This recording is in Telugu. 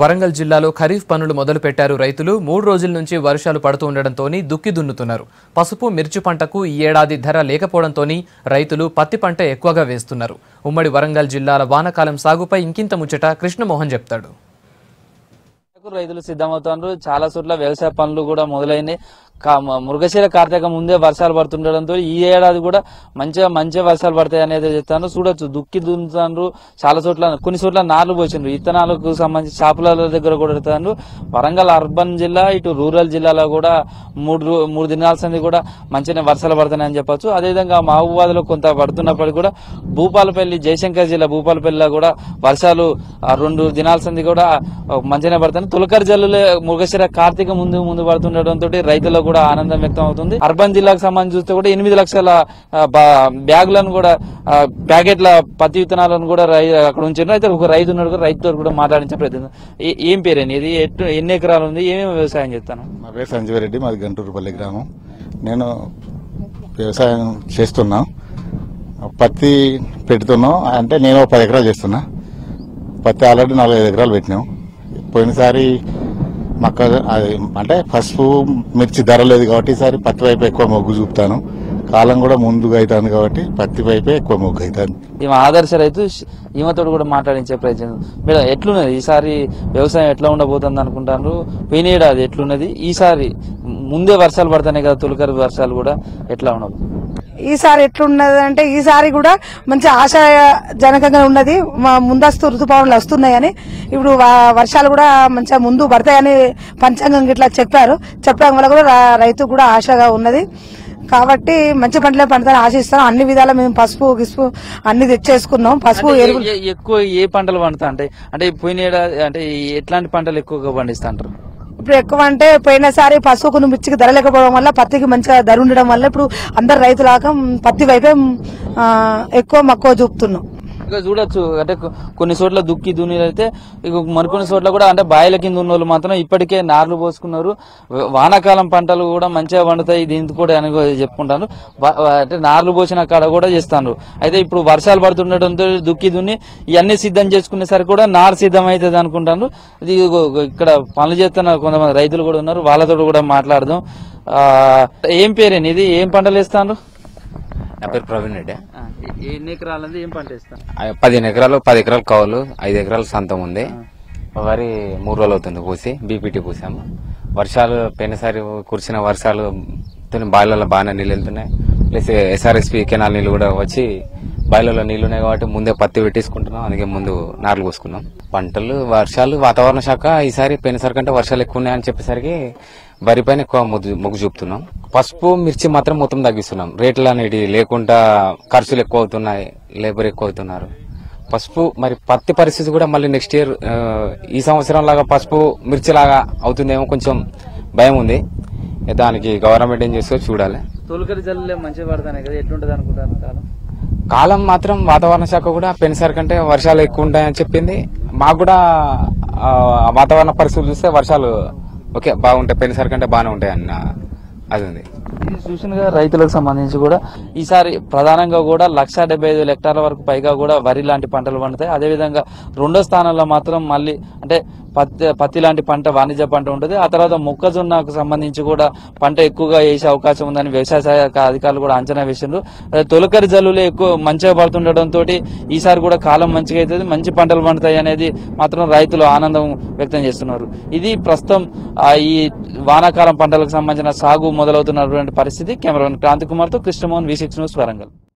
వరంగల్ జిల్లాలో ఖరీఫ్ పనులు మొదలుపెట్టారు రైతులు. 3 రోజుల నుంచి వర్షాలు పడుతూ ఉండడంతోని దుక్కి దున్నుతున్నారు. పసుపు, మిర్చి పంటకు ఈ ఏడాది ధర లేకపోవడంతోని రైతులు పత్తి పంట ఎక్కువగా వేస్తున్నారు. ఉమ్మడి వరంగల్ జిల్లాల వానాకాలం సాగుపై ఇంకింత ముచ్చట కృష్ణమోహన్ చెప్తాడు. రైతులు సిద్ధమవుతున్నారు. చాలా చోట్ల వ్యవసాయ పనులు కూడా మొదలైనవి. మృగశిర కార్తీక ముందే వర్షాలు పడుతుండడంతో ఈ ఏడాది కూడా మంచిగా వర్షాలు పడతాయి అనేది చెప్తాను. చూడొచ్చు, దుక్కి దున్నుతారు. చాలా చోట్ల, కొన్ని చోట్ల నార్లు పోసిండ్రు. ఇత్తనాలకు సంబంధించి షాపుల దగ్గర కూడా పెడతారు. వరంగల్ అర్బన్ జిల్లా, ఇటు రూరల్ జిల్లాలో కూడా మూడు దినాల సంది కూడా మంచిగా వర్షాలు పడతాయని చెప్పొచ్చు. అదేవిధంగా మహబూబాద్ లో కొంత పడుతున్నప్పటికీ కూడా భూపాలపల్లి, జయశంకర్ జిల్లా భూపాలపల్లిలో కూడా వర్షాలు 2 దినాల సంది కూడా మంచిగానే పడతాయి. తొలకరి జల్లులే మృగశిర కార్తీక ముందు పడుతుండటంతో రైతులకు కూడా ఆనందం వ్యక్తం అవుతుంది. అర్బన్ జిల్లాకు సంబంధించి చూస్తే కూడా 8 లక్షల బ్యాగులను కూడా, ప్యాకెట్ల పత్తి విత్తనాలను కూడా అక్కడ ఉంచారు. అయితే ఒక రైతు ఉన్నాడు, రైతుతో కూడా మాట్లాడించే ప్రయత్నం. ఏం పేరేంటి ఇది? ఎన్ని ఎకరాలు ఉంది? ఏమేమి వ్యవసాయం చేస్తాను? నా పేరు సంజీవరెడ్డి, మాది గంటూరుపల్లి గ్రామం. నేను వ్యవసాయం చేస్తున్నా, పత్తి పెడుతున్నాం. అంటే నేను 10 ఎకరాలు చేస్తున్నా. పత్తి ఆల్రెడీ 4-5 ఎకరాలు పెట్టినాం. పోయినసారి మాకు అంటే పసుపు, మిర్చి ధర లేదు కాబట్టి ఈసారి పత్తి వైపు ఎక్కువ మొగ్గు చూపుతాను. కాలం కూడా ముందుగా అవుతుంది కాబట్టి పత్తి వైపే ఎక్కువ మొగ్గు అవుతుంది. ఈమె ఆదర్శ రైతు, ఈమెతో కూడా మాట్లాడించే ప్రయత్నం. మీరు ఎట్లున్నది ఈసారి వ్యవసాయం ఎట్లా ఉండబోతుంది అనుకుంటారు? పోయిన ఏడాది ఎట్లున్నది? ఈసారి ముందే వర్షాలు పడతాయి కదా, తొలకరి వర్షాలు కూడా ఎట్లా ఉండవు? ఈసారి ఎట్లున్నది అంటే, ఈసారి కూడా మంచి ఆశాజనకంగా ఉన్నది. ముందస్తు ఋతుపవనాలు వస్తున్నాయని, ఇప్పుడు వర్షాలు కూడా మంచిగా ముందు పడతాయని పంచాంగం ఇట్లా చెప్పడం వల్ల కూడా రైతు కూడా ఆశగా ఉన్నది. కాబట్టి మంచి పంటలే పండుతాయని ఆశిస్తాం. అన్ని విధాలా మేము పసుపు గిసుపు అన్ని తెచ్చేసుకున్నాం. పసుపు ఎక్కువ ఏ పంటలు పండుతా అంటే పోయిన ఏడాది అంటే ఎట్లాంటి పంటలు ఎక్కువగా పండిస్తా అంటారు? ఇప్పుడు ఎక్కువ అంటే, పోయినసారి పసుపుకు మిర్చికి ధర లేకపోవడం వల్ల పత్తికి మంచిగా ధర ఉండడం వల్ల ఇప్పుడు అందరు రైతులాగా పత్తి వైపే ఎక్కువ మక్కువ చూపుతున్నాం. చూడొచ్చు, అంటే కొన్ని చోట్ల దుక్కి దున్ని అయితే, మరికొన్ని చోట్ల కూడా అంటే బాయిల కింద ఉన్న వాళ్ళు మాత్రం ఇప్పటికే నార్లు పోసుకున్నారు. వానాకాలం పంటలు కూడా మంచిగా పండుతాయి దీంతో కూడా అని చెప్పుకుంటాను. అంటే నార్లు పోసిన కాడ కూడా చేస్తాను. అయితే ఇప్పుడు వర్షాలు పడుతుండటంతో దుక్కి దున్ని ఇవన్నీ సిద్ధం చేసుకునేసరికి కూడా నారు సిద్ధం అవుతుంది అనుకుంటాను. ఇది ఇక్కడ పనులు చేస్తున్న కొంతమంది రైతులు కూడా ఉన్నారు, వాళ్ళతో కూడా మాట్లాడదాం. ఏం పేరేంటి ఇది? ఏం పంటలు వేస్తాను? నా పేరు ప్రవీణ్ రెడ్డి. ఎన్ని ఎకరాలు? ఏం పంట వేస్తాను? 15 ఎకరాలు, 10 ఎకరాలు కౌలు, 5 ఎకరాలు సొంతం ఉంది. వరి 3 రోజులు అవుతుంది పూసి, బీపీటీ పూసాము. వర్షాలు పోయినసారి కురిసిన వర్షాలు బాయిలలో బాగానే నీళ్ళు వెళ్తున్నాయి. ప్లస్ ఎస్ఆర్ఎస్పీ కెనాల్ నీళ్లు కూడా వచ్చి బాయిలలో నీళ్లు ఉన్నాయి కాబట్టి ముందే పత్తి పెట్టేసుకుంటున్నాం. అందుకే ముందు నార్లు పోసుకున్నాం. పంటలు, వర్షాలు, వాతావరణ శాఖ ఈసారి పోయినసారి కంటే వర్షాలు ఎక్కువ ఉన్నాయని చెప్పేసరికి వరి పైన ఎక్కువ మొగ్గు చూపుతున్నాం. పసుపు, మిర్చి మాత్రం మొత్తం తగ్గిస్తున్నాం. రేట్లు అనేవి లేకుండా ఖర్చులు ఎక్కువ అవుతున్నాయి, లేబర్ ఎక్కువ అవుతున్నారు. పసుపు మరి పత్తి పరిస్థితి కూడా మళ్ళీ నెక్స్ట్ ఇయర్ ఈ సంవత్సరం లాగా పసుపు, మిర్చి లాగా అవుతుందేమో కొంచెం భయం ఉంది. దానికి గవర్నమెంట్ ఏం చేస్తో చూడాలి. తొలకరి జల్లులే మంచిగా పడతాయి కదా, ఎట్లుంటది అనుకుంటాను కాలం? కాలం మాత్రం వాతావరణ శాఖ కూడా పోయినసారి కంటే వర్షాలు ఎక్కువ ఉంటాయని చెప్పింది. మాకు కూడా వాతావరణ పరిస్థితులు చూస్తే వర్షాలు ఓకే బాగుంటాయి, పోయినసారి కంటే బాగానే ఉంటాయి అన్న అది ఉంది. చూసినగా రైతులకు సంబంధించి కూడా ఈసారి ప్రధానంగా కూడా 1,75,000 హెక్టార్ల వరకు పైగా కూడా వరి లాంటి పంటలు పండుతాయి. అదేవిధంగా 2వ స్థానంలో మాత్రం మళ్ళీ అంటే పత్తి లాంటి పంట, వాణిజ్య పంట ఉంటుంది. ఆ తర్వాత మొక్కజొన్నకు సంబంధించి కూడా పంట ఎక్కువగా వేసే అవకాశం ఉందని వ్యవసాయ శాఖ అధికారులు కూడా అంచనా వేసిండ్రు. తొలకరి జల్లులే ఎక్కువ మంచిగా పడుతుండటంతో ఈసారి కూడా కాలం మంచిగా అవుతుంది, మంచి పంటలు పండుతాయి అనేది మాత్రం రైతులు ఆనందం వ్యక్తం చేస్తున్నారు. ఇది ప్రస్తుతం ఈ వానాకాలం పంటలకు సంబంధించిన సాగు మొదలవుతున్నటువంటి పరిస్థితి. కెమెరామెన్ క్రాంతి కుమార్ తో కృష్ణమోహన్, V6 న్యూస్, వరంగల్.